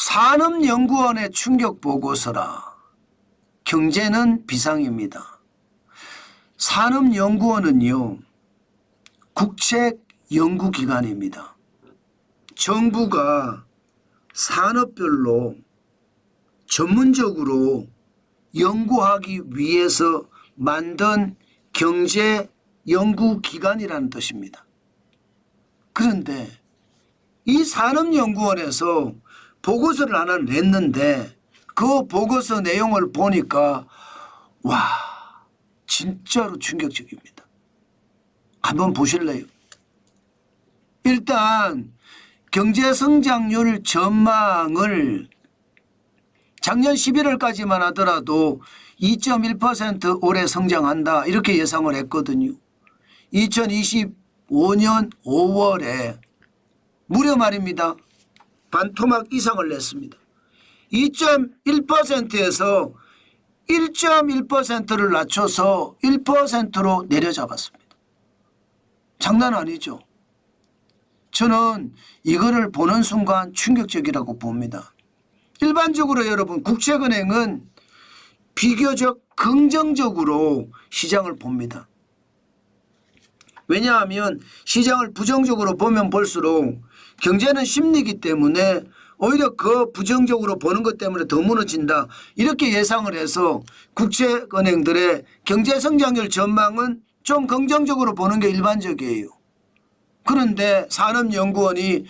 산업연구원의 충격보고서라. 경제는 비상입니다. 산업연구원은요, 국책연구기관입니다. 정부가 산업별로 전문적으로 연구하기 위해서 만든 경제연구기관이라는 뜻입니다. 그런데 이 산업연구원에서 보고서를 하나 냈는데 그 보고서 내용을 보니까 와, 진짜로 충격적입니다. 한번 보실래요? 일단 경제성장률 전망을 작년 11월까지만 하더라도 2.1% 올해 성장한다 이렇게 예상을 했거든요. 2025년 5월에 무려 말입니다. 반토막 이상을 냈습니다. 2.1%에서 1.1%를 낮춰서 1%로 내려잡았습니다. 장난 아니죠. 저는 이거를 보는 순간 충격적이라고 봅니다. 일반적으로 여러분 국책은행은 비교적 긍정적으로 시장을 봅니다. 왜냐하면 시장을 부정적으로 보면 볼수록 경제는 심리이기 때문에 오히려 그 부정적으로 보는 것 때문에 더 무너진다 이렇게 예상을 해서 국책은행들의 경제성장률 전망은 좀 긍정적으로 보는 게 일반적이에요. 그런데 산업연구원이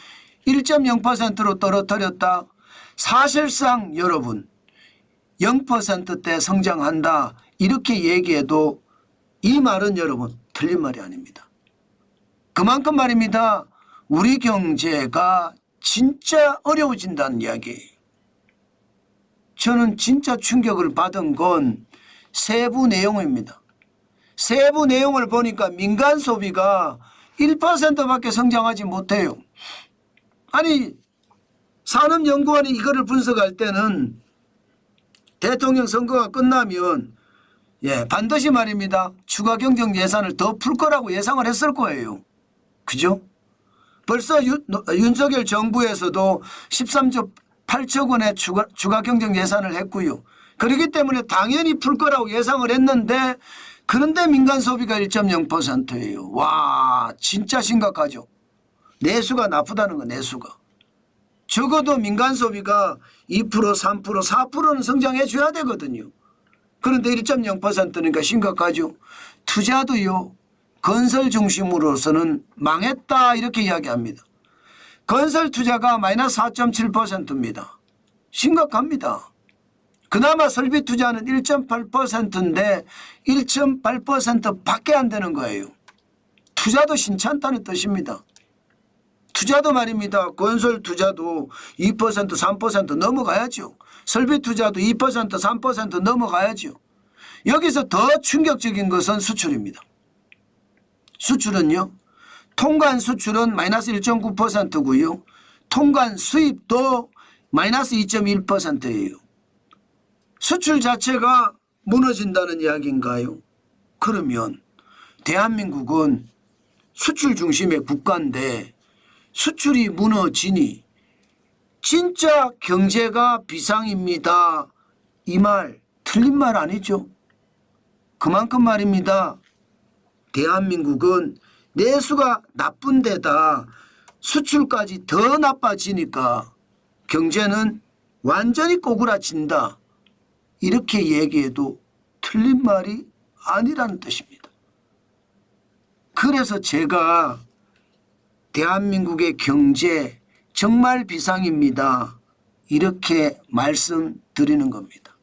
1.0%로 떨어뜨렸다. 사실상 여러분 0%대 성장한다 이렇게 얘기해도 이 말은 여러분 틀린 말이 아닙니다. 그만큼 말입니다. 우리 경제가 진짜 어려워진다는 이야기예요. 저는 진짜 충격을 받은 건 세부 내용입니다. 세부 내용을 보니까 민간 소비가 1%밖에 성장하지 못해요. 아니 산업연구원이 이거를 분석할 때는 대통령 선거가 끝나면 반드시 말입니다. 추가 경정 예산을 더 풀 거라고 예상을 했을 거예요. 그죠? 벌써 윤석열 정부에서도 13조 8천 원의 추가 경정 예산을 했고요. 그렇기 때문에 당연히 풀 거라고 예상을 했는데 그런데 민간 소비가 1.0%예요. 와, 진짜 심각하죠. 내수가 나쁘다는 거 내수가. 적어도 민간 소비가 2%, 3%, 4%는 성장해 줘야 되거든요. 그런데 1.0%니까 심각하죠. 투자도요. 건설 중심으로서는 망했다 이렇게 이야기합니다. 건설 투자가 마이너스 4.7%입니다. 심각합니다. 그나마 설비 투자는 1.8%인데 1.8%밖에 안 되는 거예요. 투자도 신찮다는 뜻입니다. 투자도 말입니다. 건설 투자도 2%, 3% 넘어가야죠. 설비 투자도 2%, 3% 넘어가야죠. 여기서 더 충격적인 것은 수출입니다. 수출은요. 통관 수출은 마이너스 1.9%고요. 통관 수입도 마이너스 2.1%예요. 수출 자체가 무너진다는 이야기인가요? 그러면 대한민국은 수출 중심의 국가인데 수출이 무너지니 진짜 경제가 비상입니다. 이 말 틀린 말 아니죠? 그만큼 말입니다. 대한민국은 내수가 나쁜 데다 수출까지 더 나빠지니까 경제는 완전히 꼬꾸라진다. 이렇게 얘기해도 틀린 말이 아니라는 뜻입니다. 그래서 제가 대한민국의 경제 정말 비상입니다. 이렇게 말씀드리는 겁니다.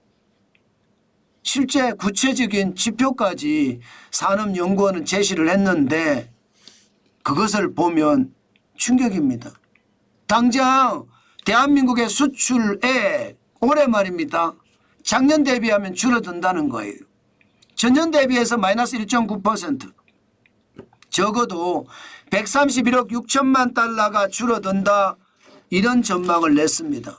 실제 구체적인 지표까지 산업연구원은 제시를 했는데 그것을 보면 충격입니다. 당장 대한민국의 수출액 올해 말입니다. 작년 대비하면 줄어든다는 거예요. 전년 대비해서 마이너스 1.9%. 적어도 131억 6천만 달러가 줄어든다. 이런 전망을 냈습니다.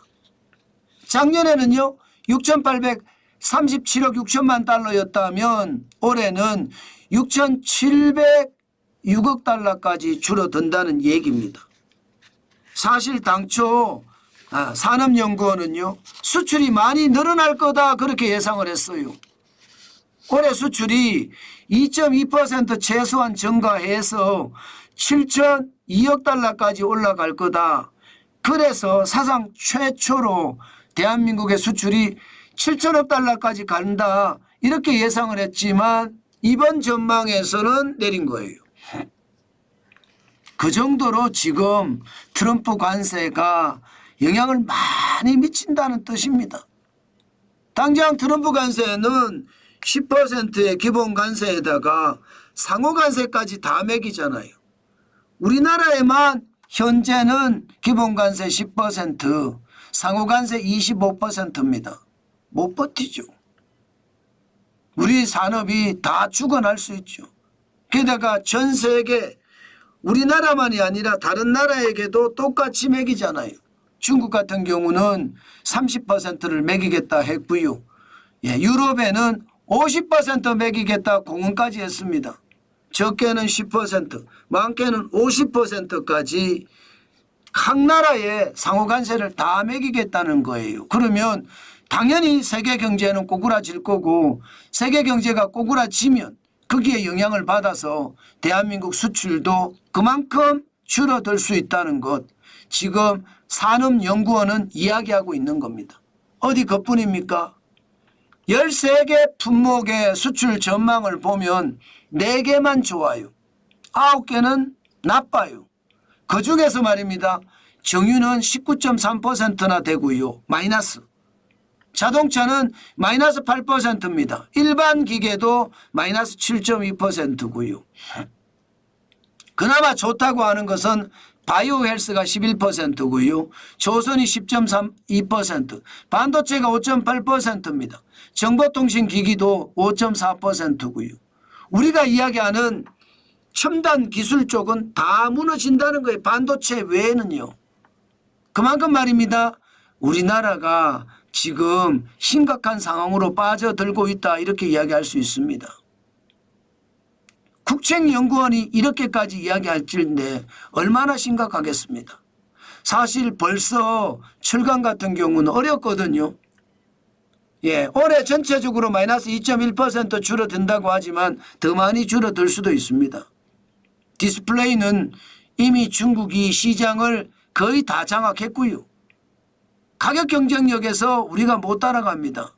작년에는요. 6,837억 6천만 달러였다면 올해는 6,706억 달러까지 줄어든다는 얘기입니다. 사실 당초 산업연구원은요 수출이 많이 늘어날 거다 그렇게 예상을 했어요. 올해 수출이 2.2% 최소한 증가해서 7,002억 달러까지 올라갈 거다. 그래서 사상 최초로 대한민국의 수출이 7천억 달러까지 간다 이렇게 예상을 했지만 이번 전망에서는 내린 거예요. 그 정도로 지금 트럼프 관세가 영향을 많이 미친다는 뜻입니다. 당장 트럼프 관세는 10%의 기본 관세에다가 상호 관세까지 다 매기잖아요. 우리나라에만 현재는 기본 관세 10%, 상호 관세 25%입니다. 못 버티죠. 우리 산업이 다 죽어날 수 있죠. 게다가 전 세계 우리나라만이 아니라 다른 나라에게도 똑같이 매기잖아요. 중국 같은 경우는 30%를 매기겠다 했고요. 유럽에는 50% 매기겠다 공언까지 했습니다. 적게는 10%, 많게는 50%까지 각 나라의 상호관세를 다 매기겠다는 거예요. 그러면 당연히 세계 경제는 꼬꾸라질 거고 세계 경제가 꼬꾸라지면 거기에 영향을 받아서 대한민국 수출도 그만큼 줄어들 수 있다는 것 지금 산업연구원은 이야기하고 있는 겁니다. 어디 그뿐입니까? 13개 품목의 수출 전망을 보면 4개만 좋아요. 9개는 나빠요. 그중에서 말입니다. 정유는 19.3%나 되고요. 마이너스. 자동차는 마이너스 8%입니다. 일반 기계도 마이너스 7.2%고요. 그나마 좋다고 하는 것은 바이오 헬스가 11%고요. 조선이 10.32%, 반도체가 5.8%입니다. 정보통신기기도 5.4%고요. 우리가 이야기하는 첨단 기술 쪽은 다 무너진다는 거예요. 반도체 외에는요. 그만큼 말입니다. 우리나라가 지금 심각한 상황으로 빠져들고 있다 이렇게 이야기할 수 있습니다. 국책연구원이 이렇게까지 이야기할 텐데 얼마나 심각하겠습니까? 사실 벌써 철강 같은 경우는 어렵거든요. 올해 전체적으로 마이너스 2.1% 줄어든다고 하지만 더 많이 줄어들 수도 있습니다. 디스플레이는 이미 중국이 시장을 거의 다 장악했고요. 가격 경쟁력에서 우리가 못 따라갑니다.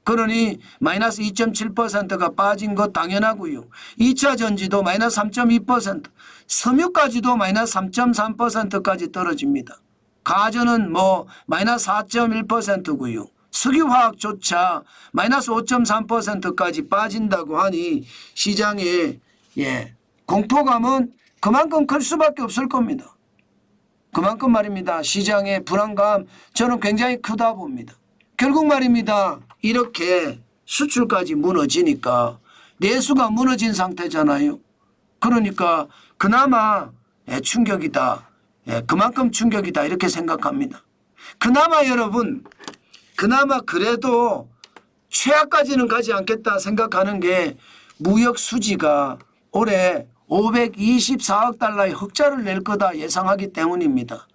그러니 마이너스 2.7%가 빠진 것 당연하고요. 2차 전지도 마이너스 3.2%, 섬유까지도 마이너스 3.3%까지 떨어집니다. 가전은 마이너스 4.1%고요. 석유화학조차 마이너스 5.3%까지 빠진다고 하니 시장에 공포감은 그만큼 클 수밖에 없을 겁니다. 그만큼 말입니다. 시장의 불안감 저는 굉장히 크다 봅니다. 결국 말입니다. 이렇게 수출까지 무너지니까 내수가 무너진 상태잖아요. 그러니까 그나마 충격이다. 그만큼 충격이다 이렇게 생각합니다. 그나마 여러분 그나마 그래도 최악까지는 가지 않겠다 생각하는 게 무역 수지가 올해 524억 달러의 흑자를 낼 거다 예상하기 때문입니다.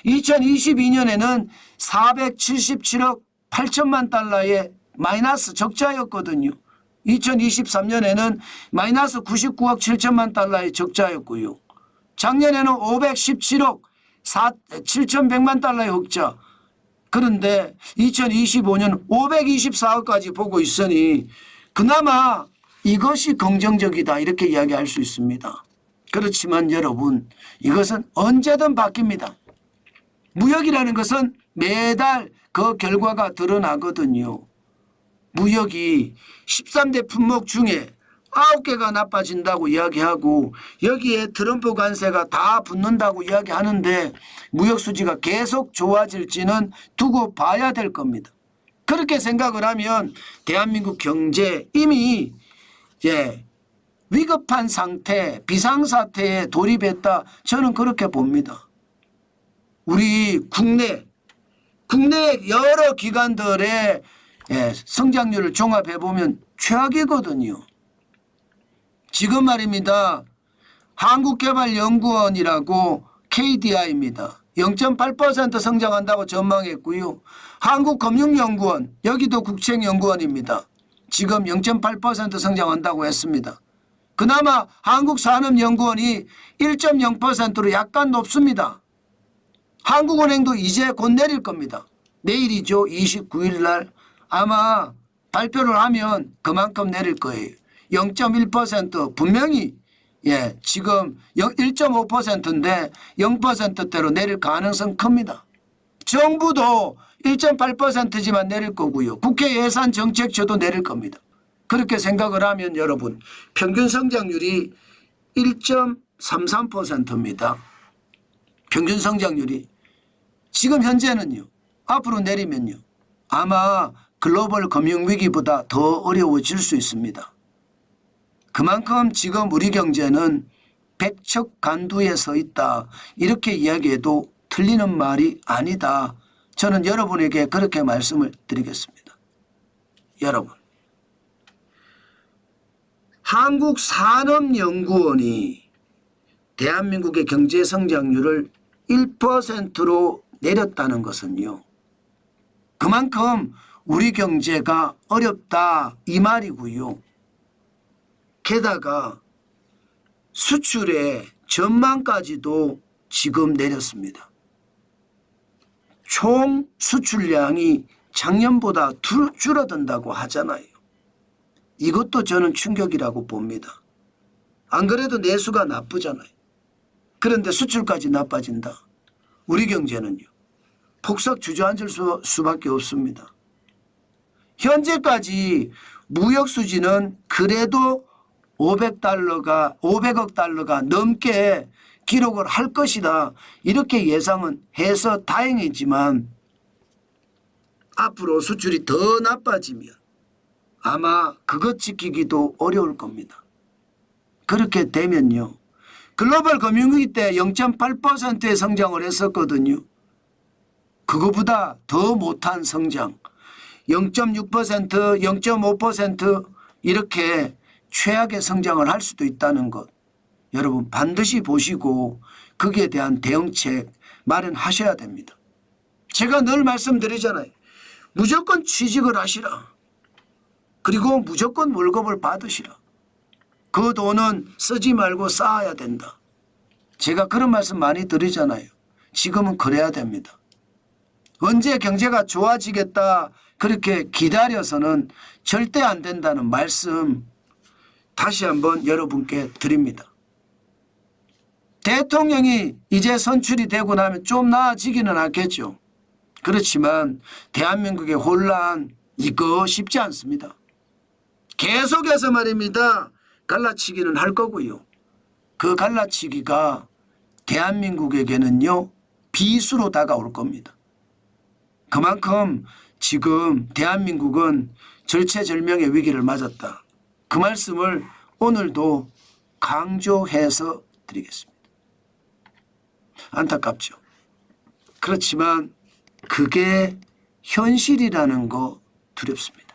2022년에는 477억 8천만 달러의 마이너스 적자였거든요. 2023년에는 마이너스 99억 7천만 달러의 적자였고요. 작년에는 517억 7,100만 달러의 흑자. 그런데 2025년 524억까지 보고 있으니 그나마 이것이 긍정적이다 이렇게 이야기할 수 있습니다. 그렇지만 여러분 이것은 언제든 바뀝니다. 무역이라는 것은 매달 그 결과가 드러나거든요. 무역이 13대 품목 중에 9개가 나빠진다고 이야기하고 여기에 트럼프 관세가 다 붙는다고 이야기하는데 무역 수지가 계속 좋아질지는 두고 봐야 될 겁니다. 그렇게 생각을 하면 대한민국 경제 이미 위급한 상태, 비상사태에 돌입했다. 저는 그렇게 봅니다. 우리 국내 여러 기관들의 성장률을 종합해 보면 최악이거든요. 지금 말입니다. 한국개발연구원이라고 KDI입니다. 0.8% 성장한다고 전망했고요. 한국금융연구원 여기도 국책연구원입니다. 지금 0.8% 성장한다고 했습니다. 그나마 한국산업연구원이 1.0%로 약간 높습니다. 한국은행도 이제 곧 내릴 겁니다. 내일이죠. 29일 날 아마 발표를 하면 그만큼 내릴 거예요. 0.1% 분명히 지금 1.5%인데 0%대로 내릴 가능성 큽니다. 정부도 1.8%지만 내릴 거고요. 국회 예산정책처도 내릴 겁니다. 그렇게 생각을 하면 여러분 평균 성장률이 1.33%입니다. 평균 성장률이 지금 현재는요. 앞으로 내리면요. 아마 글로벌 금융위기보다 더 어려워질 수 있습니다. 그만큼 지금 우리 경제는 백척간두에 서 있다. 이렇게 이야기해도 틀리는 말이 아니다. 저는 여러분에게 그렇게 말씀을 드리겠습니다. 여러분, 한국산업연구원이 대한민국의 경제성장률을 1%로 내렸다는 것은요. 그만큼 우리 경제가 어렵다 이 말이고요. 게다가 수출의 전망까지도 지금 내렸습니다. 총 수출량이 작년보다 줄어든다고 하잖아요. 이것도 저는 충격이라고 봅니다. 안 그래도 내수가 나쁘잖아요. 그런데 수출까지 나빠진다. 우리 경제는요. 폭삭 주저앉을 수밖에 없습니다. 현재까지 무역 수지는 그래도 500억 달러가 넘게 기록을 할 것이다. 이렇게 예상은 해서 다행이지만 앞으로 수출이 더 나빠지면 아마 그것 지키기도 어려울 겁니다. 그렇게 되면요. 글로벌 금융위기 때 0.8%의 성장을 했었거든요. 그거보다 더 못한 성장 0.6%, 0.5% 이렇게 최악의 성장을 할 수도 있다는 것. 여러분 반드시 보시고 거기에 대한 대응책 마련하셔야 됩니다. 제가 늘 말씀드리잖아요. 무조건 취직을 하시라. 그리고 무조건 월급을 받으시라. 그 돈은 쓰지 말고 쌓아야 된다. 제가 그런 말씀 많이 드리잖아요. 지금은 그래야 됩니다. 언제 경제가 좋아지겠다 그렇게 기다려서는 절대 안 된다는 말씀 다시 한번 여러분께 드립니다. 대통령이 이제 선출이 되고 나면 좀 나아지기는 하겠죠. 그렇지만 대한민국의 혼란 이거 쉽지 않습니다. 계속해서 말입니다. 갈라치기는 할 거고요. 그 갈라치기가 대한민국에게는요. 비수로 다가올 겁니다. 그만큼 지금 대한민국은 절체절명의 위기를 맞았다. 그 말씀을 오늘도 강조해서 드리겠습니다. 안타깝죠. 그렇지만 그게 현실이라는 거 두렵습니다.